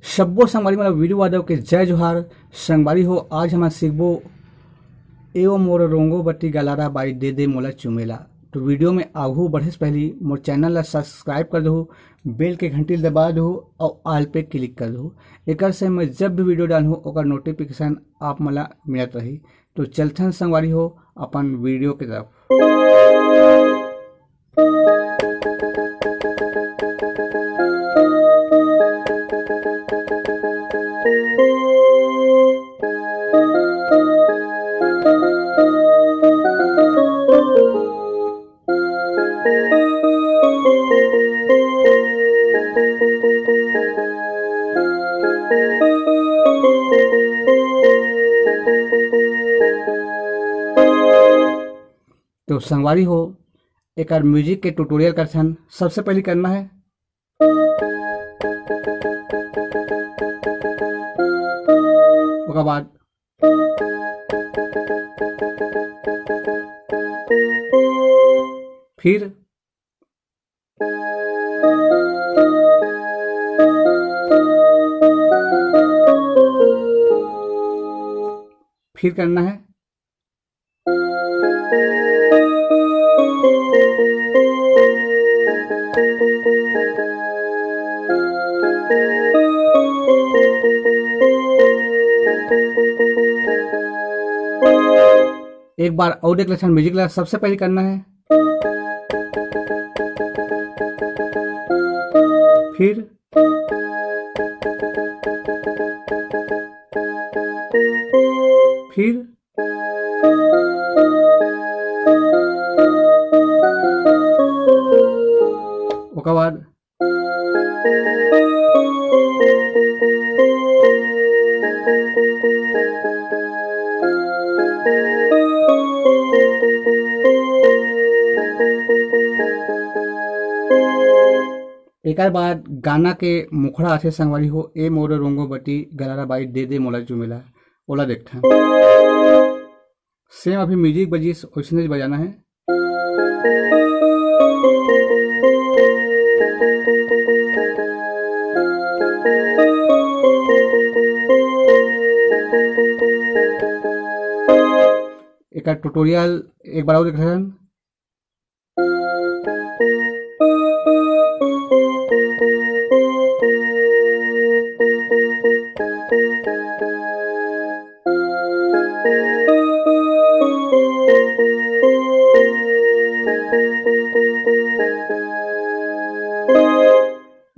सब्बो संगवारी मला वीडियो वादव के जय जोहार संगवारी हो। आज हम सीखबो एवं मोर रोंगो बती गालारा बाई दे दे मोला चुमेला। तो वीडियो में आगू बढ़े से पहले मोर चैनल ला सब्सक्राइब कर दो, बेल के घंटी दबा दो और ऑल पे क्लिक कर दो। एक से मैं जब भी वीडियो डालूँ ओकर नोटिफिकेशन आप मला मिलत रही। तो चलथन संगवारी हो अपन वीडियो के तरफ। तो संगवारी हो एक म्यूजिक के ट्यूटोरियल करथन। सबसे पहले करना है उसके बाद फिर करना है एक बार और देख लेते हैं म्यूजिक ला। सबसे पहले करना है फिर उसके बाद एक बाद गाना के मुखड़ा आथे संगवारी हो ए मोर रोंगो बती गालारा बाई दे दे मोला चुमेला ओला देखता। सेम अभी म्यूजिक बजीस वैसने बजाना है। एक ट्यूटोरियल एक बार और देख रहे हैं।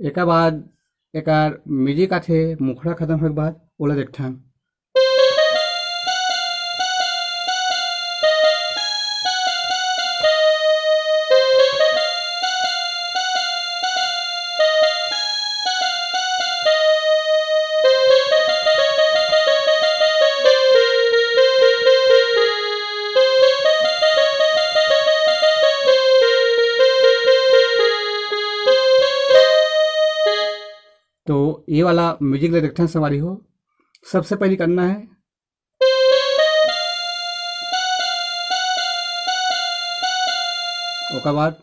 एक बाद एक म्यूजिक आथे मुखड़ा खत्म होने के बाद ओला देखथन। तो ये वाला म्यूजिक ले देखते हैं सवारी हो। सबसे पहले करना है उसके बाद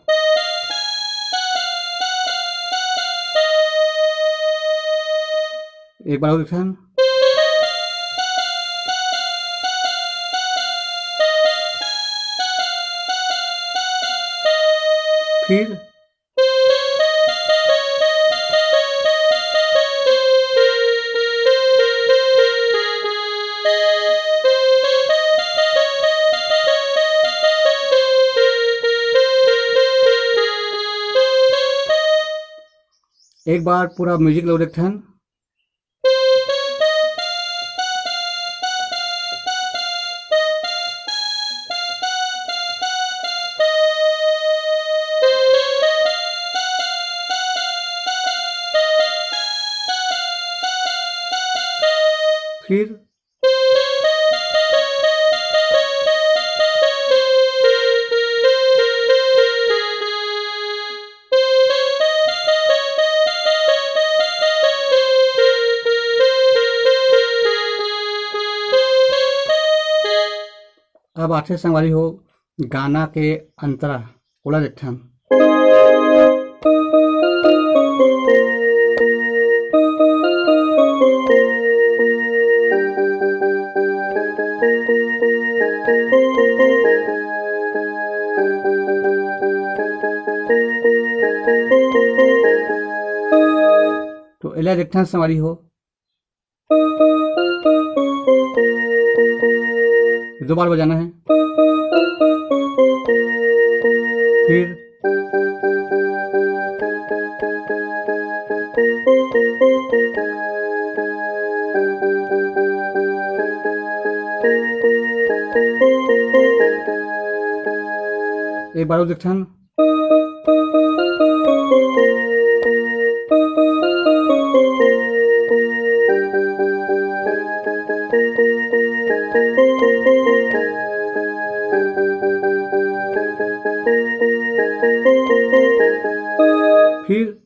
एक बार और देखते हैं। फिर एक बार पूरा म्यूजिक लो देखते हैं। फिर अब आठवें संगवारी हो गाना के अंतरा ओला देखते हैं। तो एला देखथन संगवारी हो, दो बार बजाना है। फिर एक बार और देखथन। फिर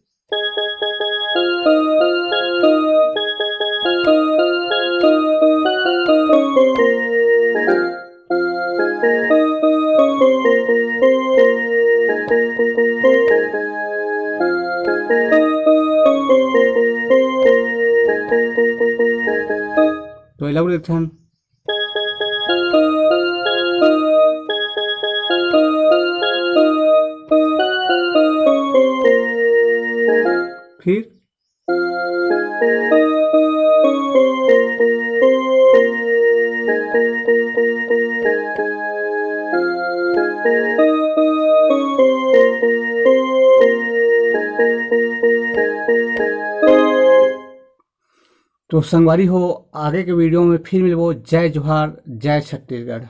तो एला देखथन। फिर तो संगवारी हो, आगे के वीडियो में फिर मिलबो। जय जोहार, जय छत्तीसगढ़।